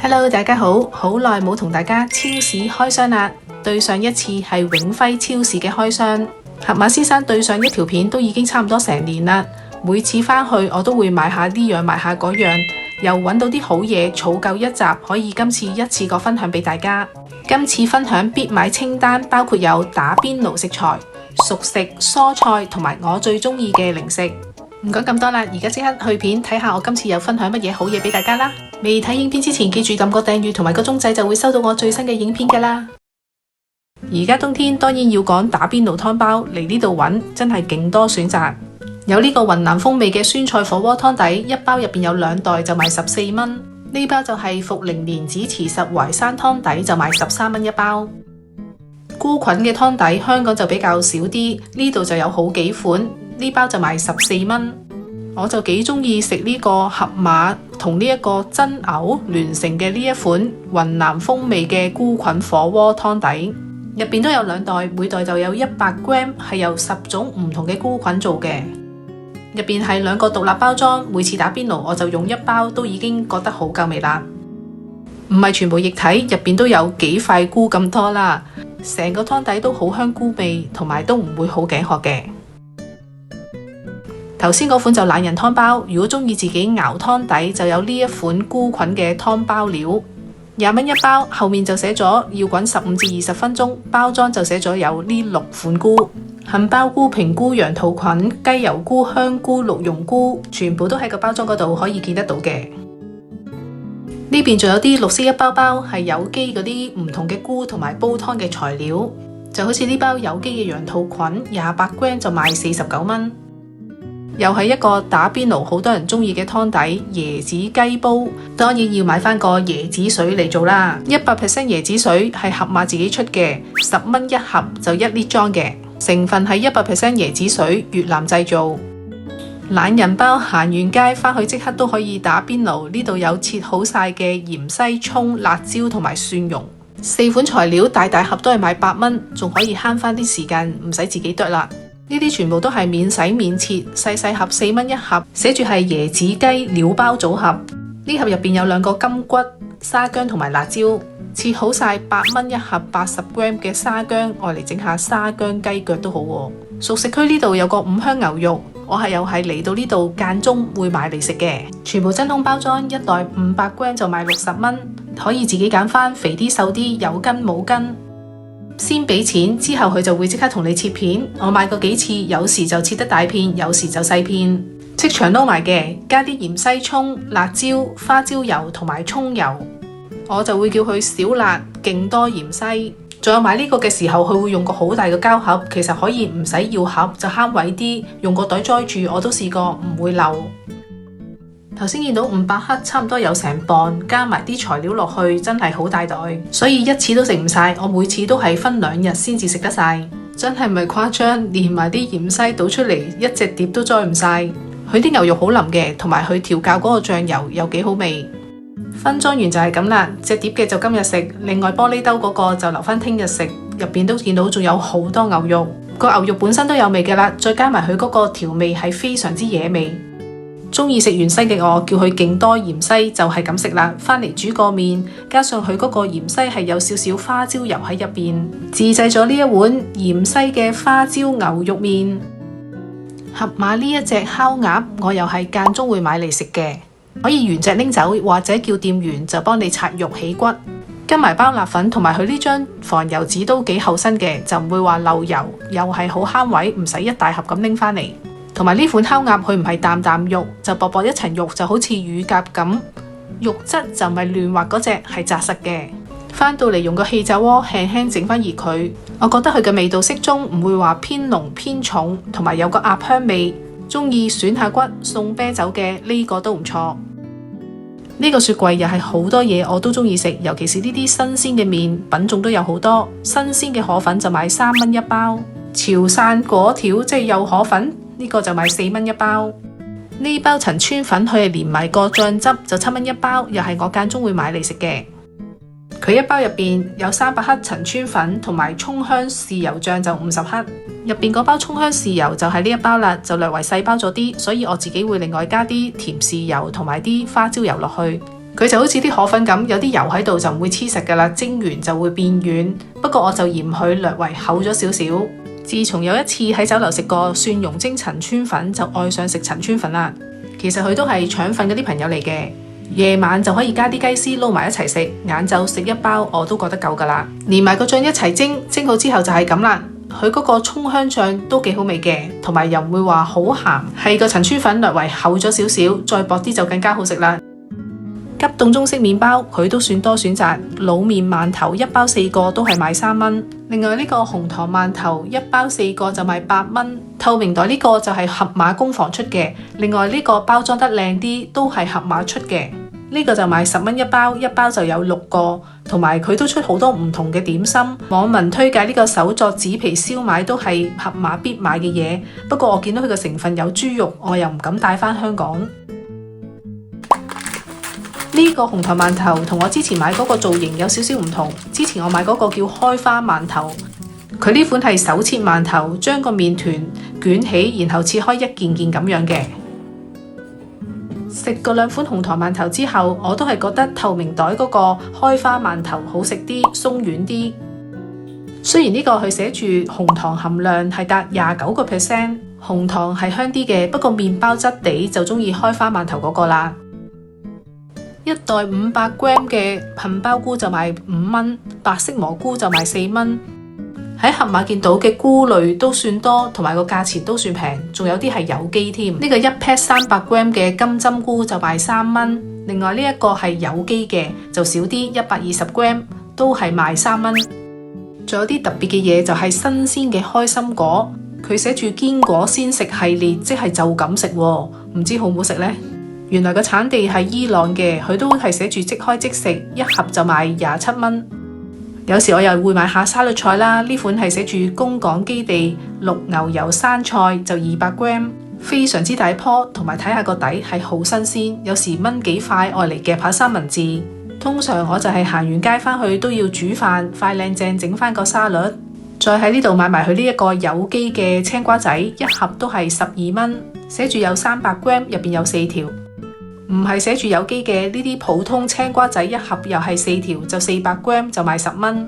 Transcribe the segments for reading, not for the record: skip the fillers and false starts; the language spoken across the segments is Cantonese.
Hello， 大家好，好耐冇同大家超市開箱啦。對上一次係永輝超市嘅開箱，盒馬先生對上一條片都已經差唔多成年啦。每次返去我都會買下呢樣買下嗰樣，又揾到啲好嘢，儲夠一集，可以今次一次過分享俾大家。今次分享必買清單包括有打邊爐食材、熟食、蔬菜同埋我最中意嘅零食。唔講咁多啦，而家即刻去片睇下我今次有分享乜嘢好嘢俾大家啦。未睇影片之前記住撳個訂閱同埋個鐘仔，就會收到我最新嘅影片噶啦。而家冬天當然要講打邊爐湯包，嚟呢度揾真係勁多選擇。有呢個雲南風味嘅酸菜火鍋湯底，一包入邊有2袋就賣14蚊。呢包就係茯苓蓮子慈實淮山湯底，就賣13蚊一包。菇菌嘅湯底香港就比較少啲，呢度就有好幾款，呢包就賣14蚊。我就幾中意食呢個盒馬同呢一個真牛聯成嘅呢一款雲南風味嘅菇菌火鍋湯底，入邊都有2袋，每袋就有100g，係由10種唔同嘅菇菌做嘅。入邊係2個獨立包裝，每次打邊爐我就用1包，都已經覺得好夠味啦。唔係全部液體，入邊都有幾塊菇咁多啦，成個湯底都好香菇味，同埋都唔會好頸渴嘅。頭先嗰款就懶人湯包，如果中意自己熬湯底，就有呢一款菇菌嘅湯包料，20蚊一包，後面就寫咗要滾15至20分鐘，包裝就寫咗有呢6款菇：杏鮑菇、平菇、羊肚菌、雞油菇、香菇、鹿茸菇，全部都喺個包裝嗰度可以見得到嘅。呢邊仲有啲綠色一包包，係有機嗰啲唔同嘅菇同埋煲湯嘅材料，就好似呢包有機嘅羊肚菌，28g就賣49蚊。又係一個打邊爐好多人中意嘅湯底，椰子雞煲，當然要買翻個椰子水嚟做啦。100% 椰子水係盒馬自己出嘅，10蚊一盒就1升裝嘅，成分係100% 椰子水，越南製造。懶人包行完街翻去即刻都可以打邊爐，呢度有切好晒嘅芫茜、蔥、辣椒同埋蒜蓉，4款材料大大盒都係賣8蚊，仲可以慳翻啲時間，唔使自己剁啦。呢啲全部都係免洗免切，細細盒4蚊一盒，寫住係椰子雞料包組合。呢盒入邊有2個金骨、沙薑同埋辣椒，切好晒8蚊一盒，80g 嘅沙薑，愛嚟整下沙薑雞腳都好喎。熟食區呢度有個五香牛肉，我又係嚟到呢度間中會買嚟食嘅，全部真空包裝，1袋500g就賣60蚊，可以自己揀翻肥啲瘦啲，有筋冇筋。先俾錢，之後佢就會即刻同你切片。我買過幾次，有時就切得大片，有時就細片，即場撈埋嘅，加啲芫茜、蔥、辣椒、花椒油同埋蔥油。我就會叫佢少辣，勁多芫茜。仲有買呢個嘅時候，佢會用個好大嘅膠盒，其實可以唔使要盒，就慳位啲，用個袋載住，我都試過唔會漏。頭先見到500克，差唔多有成磅，加埋啲材料落去，真係好大袋，所以一次都食唔晒。我每次都係分2日先至食得晒，真係唔係誇張，連埋啲芫茜倒出嚟，一隻碟都載唔晒。佢啲牛肉好腍嘅，同埋佢調教嗰個醬油又幾好味。分裝完就係咁啦，隻碟嘅就今日食，另外玻璃兜嗰個就留翻聽日食。入邊都見到仲有好多牛肉，個牛肉本身都有味嘅啦，再加埋佢嗰個調味係非常之惹味。中意食芫茜嘅我，叫佢勁多芫茜，就係咁食啦。翻嚟煮個麵，加上佢嗰個芫茜係有少少花椒油喺入邊，自製咗呢一碗芫茜嘅花椒牛肉麵。盒馬呢一隻烤鴨，我又係間中會買嚟食嘅，可以原隻拎走，或者叫店員就幫你拆肉起骨。跟埋包辣粉，同埋佢呢張防油紙都幾厚身嘅，就唔會話漏油，又係好慳位，唔使一大盒咁拎翻嚟。同埋呢款烤鴨，佢唔係啖啖肉，就薄薄一層肉，就好似乳鴿咁，肉質就唔係嫩滑嗰隻，係紮實嘅。翻到嚟用個氣炸鍋輕輕整翻熱佢，我覺得佢嘅味道適中，唔會話偏濃偏重，同埋有個鴨香味。中意選下骨送啤酒嘅呢個都唔錯。呢個雪櫃又係好多嘢我都中意食，尤其是呢啲新鮮嘅麵，品種都有好多。新鮮嘅河粉就賣3蚊一包，潮汕粿條即係幼河粉，呢個就賣4蚊一包。呢包陳村粉佢係連埋個醬汁就7蚊一包，又係我間中會買嚟食嘅。佢一包入邊有300克陳村粉同埋蔥香豉油醬就50克，入邊嗰包蔥香豉油就係呢一包啦，就略為細包咗啲，所以我自己會另外加啲甜豉油同埋啲花椒油落去。佢就好似啲河粉咁，有啲油喺度就唔會黐實噶啦，蒸完就會變軟。不過我就嫌佢略為厚咗少少。自從有一次喺酒樓食過蒜蓉蒸陳村粉，就愛上食陳村粉啦。其實佢都係腸粉嗰啲朋友嚟嘅，夜晚就可以加啲雞絲撈埋一齊食，晏晝食一包我都覺得夠噶啦。連埋個醬一齊蒸，蒸好之後就係咁啦。佢嗰個蔥香醬都幾好味嘅，同埋又唔會話好鹹，係個陳村粉略為厚咗少少，再薄啲就更加好食啦。急凍中式麵包佢都算多選擇，滷麵饅頭一包4個都係賣3蚊。另外呢個紅糖饅頭一包4個就賣8蚊。透明袋呢個就係盒馬工房出嘅，另外呢個包裝得靚啲都係盒馬出嘅。呢個就賣10蚊一包，一包就有6個，同埋佢都出好多唔同嘅點心。網民推介呢個手作紙皮燒賣都係盒馬必買嘅嘢，不過我見到佢嘅成分有豬肉，我又唔敢帶返香港。呢個紅糖饅頭同我之前買嗰個造型有少少唔同，之前我買嗰個叫開花饅頭，佢呢款係手切饅頭，將個麵團捲起，然後切開一件件咁樣嘅。食過2款紅糖饅頭之後，我都係覺得透明袋嗰個開花饅頭好食啲，鬆軟啲。雖然呢個佢寫住紅糖含量係達29%，紅糖係香啲嘅，不過麵包質地就中意開花饅頭嗰個啦。一袋500g 嘅杏鮑菇就賣5蚊，白色蘑菇就賣4蚊。喺盒馬見到嘅菇類都算多，同埋個價錢都算平，仲有啲係有機添。呢個一 pack 300g 嘅金針菇就賣3蚊。另外呢一個係有機嘅，就少啲，120g 都係賣3蚊。仲有啲特別嘅嘢就係新鮮嘅開心果，佢寫住堅果鮮食系列，即係就咁食喎，唔知好唔好食呢？原來個產地係伊朗嘅，佢都係寫住即開即食，一盒就賣27蚊。有時我又會買下沙律菜啦，呢款係寫住供港基地綠牛油生菜，就200g，非常之大棵，同埋睇下個底係好新鮮，有時炆幾塊愛嚟夾下三文治。通常我就係行完街返去都要煮飯，快靚正整返個沙律。再喺呢度買埋佢呢一個有機嘅青瓜仔，一盒都係12蚊，寫住有300g，入邊有4條。唔係寫住有機嘅呢啲普通青瓜仔，一盒又係4條，就400g就賣10蚊，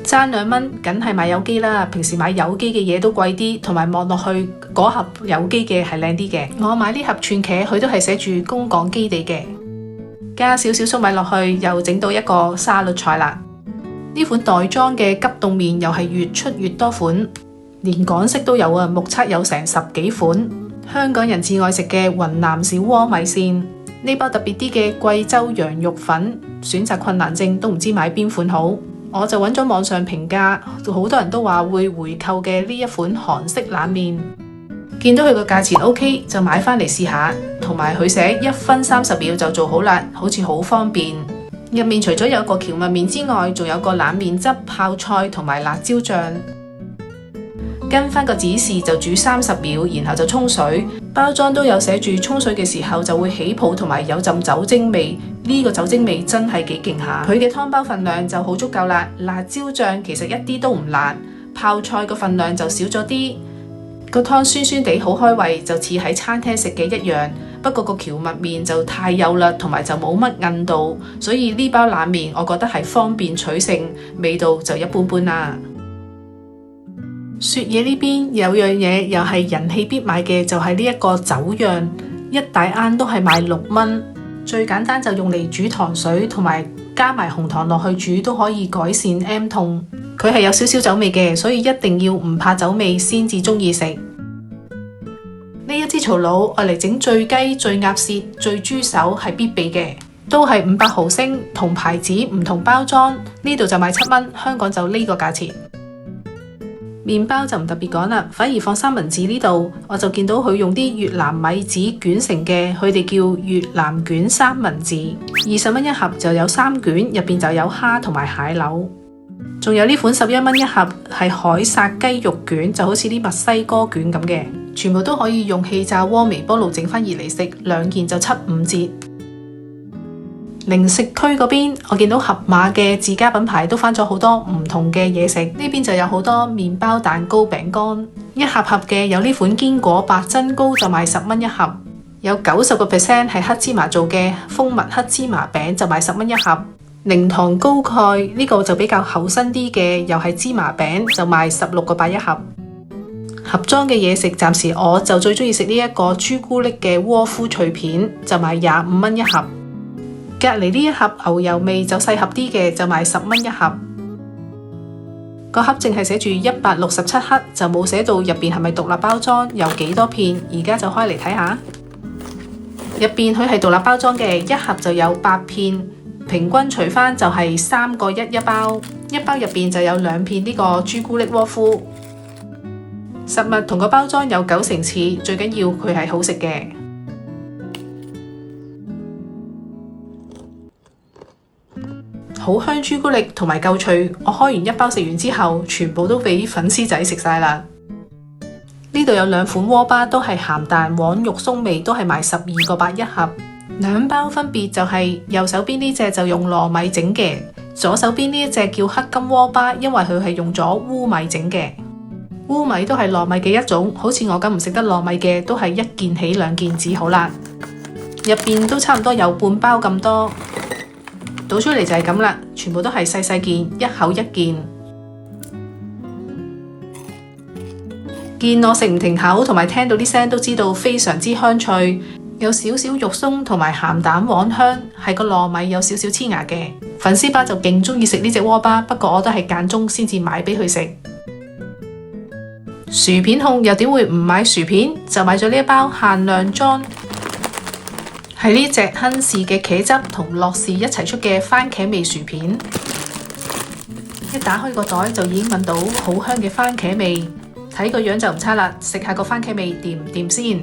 爭2蚊，梗係買有機啦。平時買有機嘅嘢都貴啲，同埋望落去嗰盒有機嘅係靚啲嘅。我買呢盒串茄，佢都係寫住供港基地嘅，加少少粟米落去，又整到一個沙律菜啦。呢款袋裝嘅急凍麵又係越出越多款，連港式都有啊，目測有成10幾款。香港人至愛食嘅雲南小鍋米線。呢包特別啲嘅貴州羊肉粉，選擇困難症都唔知買邊款好，我就揾咗網上評價，好多人都話會回購嘅呢一款韓式冷麵，見到佢個價錢 OK 就買返嚟試下，同埋佢寫1分30秒就做好啦，好似好方便。入面除咗有個蕎麥麵之外，仲有個冷麵汁、泡菜同埋辣椒醬。跟返個指示就煮30秒，然後就沖水。包裝都有寫住沖水嘅時候就會起泡同埋有陣酒精味，呢個酒精味真係幾勁下。佢嘅湯包份量就好足夠啦，辣椒醬其實一啲都唔辣，泡菜個份量就少咗啲。個湯酸酸地好開胃，就似喺餐廳食嘅一樣。不過個蕎麥麵就太幼啦，同埋就冇乜韌度，所以呢包冷麵我覺得係方便取勝，味道就一般般啦。雪野呢邊有樣嘢又係人氣必買嘅，就係呢一個酒釀，一大罌都係賣6蚊。最簡單就用嚟煮糖水，同埋加埋紅糖落去煮都可以改善 M 痛。佢係有少少酒味嘅，所以一定要唔怕酒味先至中意食。呢一支曹老愛嚟整醉雞、醉鴨舌、醉豬手係必備嘅，都係500毫升，同牌子唔同包裝，呢度就賣7蚊，香港就呢個價錢。麵包就唔特別講啦，反而放三文治呢度，我就見到佢用啲越南米紙捲成嘅，佢哋叫越南卷三文治，20蚊一盒就有3卷，入邊就有蝦同埋蟹柳。仲有呢款11蚊一盒係海殺雞肉卷，就好似啲墨西哥卷咁嘅，全部都可以用氣炸鍋微波爐整翻熱嚟食，2件就7、5折。零食區嗰邊，我見到盒馬嘅自家品牌都翻咗好多唔同嘅嘢食，呢邊就有好多麵包、蛋糕、餅乾，一盒盒嘅有呢款堅果白珍糕就賣10蚊一盒，有90% 係黑芝麻做嘅蜂蜜黑芝麻餅就賣10蚊一盒，零糖高鈣呢個就比較厚身啲嘅，又係芝麻餅就賣16個8一盒。盒裝嘅嘢食，暫時我就最中意食呢一個朱古力嘅窩夫脆片，就賣25蚊一盒。隔離呢一盒牛油味就細盒啲嘅，就賣10蚊一盒。個盒淨係寫住167克，就冇寫到入邊係咪獨立包裝，有幾多片。而家就開嚟睇下，入邊佢係獨立包裝嘅，一盒就有8片，平均除翻就係3個1一包，一包入邊就有2片呢個朱古力窩夫。實物同個包裝有9成似，最緊要佢係好食嘅。好香朱古力同埋夠脆，我開完一包食完之後，全部都俾粉絲仔食晒啦。呢度有2款鍋巴，都係鹹蛋黃肉鬆味，都係賣12個8一盒。2包分別就係右手邊呢隻就用糯米整嘅，左手邊呢一隻叫黑金鍋巴，因為佢係用咗烏米整嘅。烏米都係糯米嘅一種，好似我咁唔食得糯米嘅，都係1件起2件止好啦。入邊都差唔多有半包咁多。倒出嚟就係咁啦，全部都係細細件，一口1件。見我食唔停口，同埋聽到啲聲都知道非常之香脆，有少少肉鬆同埋鹹蛋黃香，係個糯米有少少黐牙嘅。粉絲巴就勁中意食呢隻鍋巴，不過我都係間中先至買俾佢食。薯片控又點會唔買薯片？就買咗呢一包限量裝。係呢隻亨氏嘅茄汁同樂事一齊出嘅番茄味薯片，一打開個袋就已經聞到好香嘅番茄味，睇個樣就唔差啦。食下個番茄味掂唔掂先？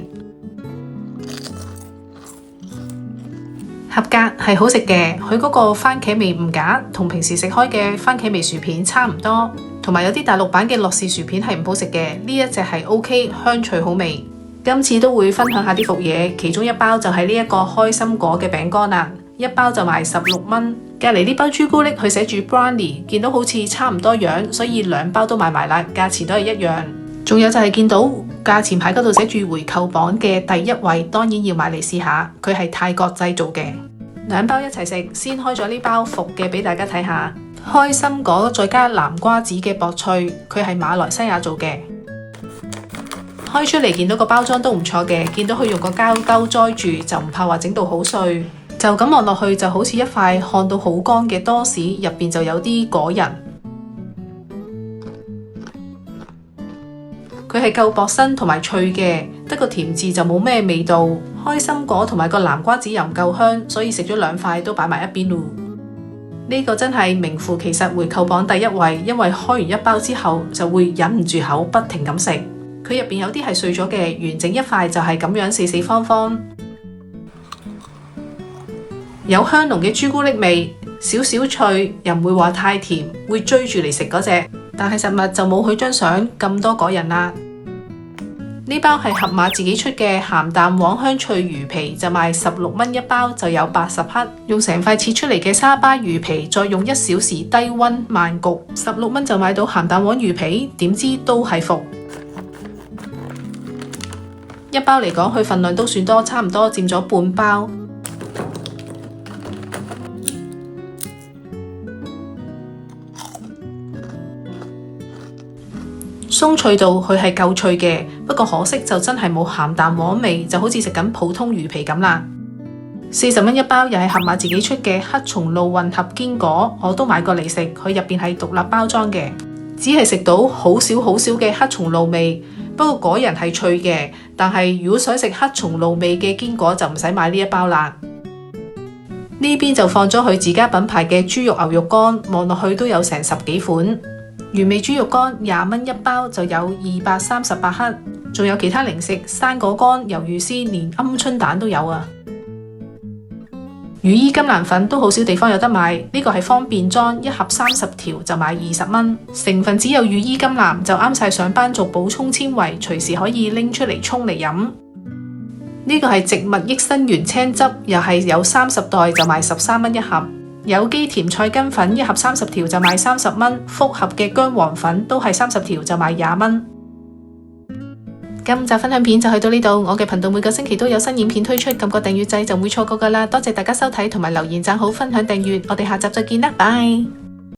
合格，係好食嘅，佢嗰個番茄味唔假，同平時食開嘅番茄味薯片差唔多。同埋有啲大陸版嘅樂事薯片係唔好食嘅，呢一隻係 OK， 香脆好味。今次都會分享下啲伏嘢，其中一包就係呢一個開心果嘅餅乾啦，一包就賣16蚊。隔離呢包朱古力佢寫住 Brownie， 見到好似差唔多樣，所以2包都買埋啦，價錢都係一樣。仲有就係見到價錢牌嗰度寫住回購榜嘅第1位，當然要買嚟試下，佢係泰國製造嘅。2包一齊食，先開咗呢包伏嘅俾大家睇下，開心果再加南瓜子嘅薄脆，佢係馬來西亞做嘅。開出嚟見到個包裝都唔錯嘅，見到佢用個膠兜載住，就唔怕話整到好碎。就咁望落去就好似一塊看到好乾嘅多士，入邊就有啲果仁。佢係夠薄身同埋脆嘅，得個甜字就冇咩味道。開心果同埋個南瓜子又唔夠香，所以食咗2塊都擺埋一邊咯。呢個真係名副其實回購榜第1位，因為開完一包之後就會忍唔住口，不停咁食。佢入邊有啲係碎咗嘅，完整一塊就係咁樣四四方方，有香濃嘅朱古力味，少少脆，又唔會話太甜，會追住嚟食嗰隻。但係實物就冇佢張相咁多果仁啦。呢包係盒馬自己出嘅鹹蛋黃香脆魚皮，就賣16蚊一包，就有80克。用成塊切出嚟嘅沙巴魚皮，再用1小時低溫慢焗，16蚊就買到鹹蛋黃魚皮，點知都係伏。一包嚟講，佢份量都算多，差唔多佔咗半包。鬆脆度佢係夠脆嘅，不過可惜就真係冇鹹蛋黃味，就好似食緊普通魚皮咁啦。40蚊一包，又係盒馬自己出嘅黑松露混合堅果，我都買過嚟食，佢入邊係獨立包裝嘅，只係食到好少嘅黑松露味。不過果仁係脆嘅，但係如果想食黑松露味嘅堅果就唔使買呢一包啦。呢邊就放咗佢自家品牌嘅豬肉牛肉乾，望落去都有成10幾款。原味豬肉乾20蚊一包，就有238克，仲有其他零食，生果乾、魷魚絲，連鵪鶉蛋都有啊。羽衣甘藍粉都好少地方有得賣，呢個係方便裝，一盒30條就賣20蚊。成分只有羽衣甘藍，就啱晒上班族補充纖維，隨時可以拎出嚟沖嚟飲。呢個係植物益生元青汁，又係有30袋就賣13蚊一盒。有機甜菜根粉一盒30條就賣30蚊，複合嘅薑黃粉都係30條就賣20蚊。今集分享片就去到呢度，我嘅頻道每個星期都有新影片推出，撳個訂閱掣就唔會錯過㗎喇。多謝大家收睇同埋留言讚好、分享訂閱，我哋下集再見啦，拜。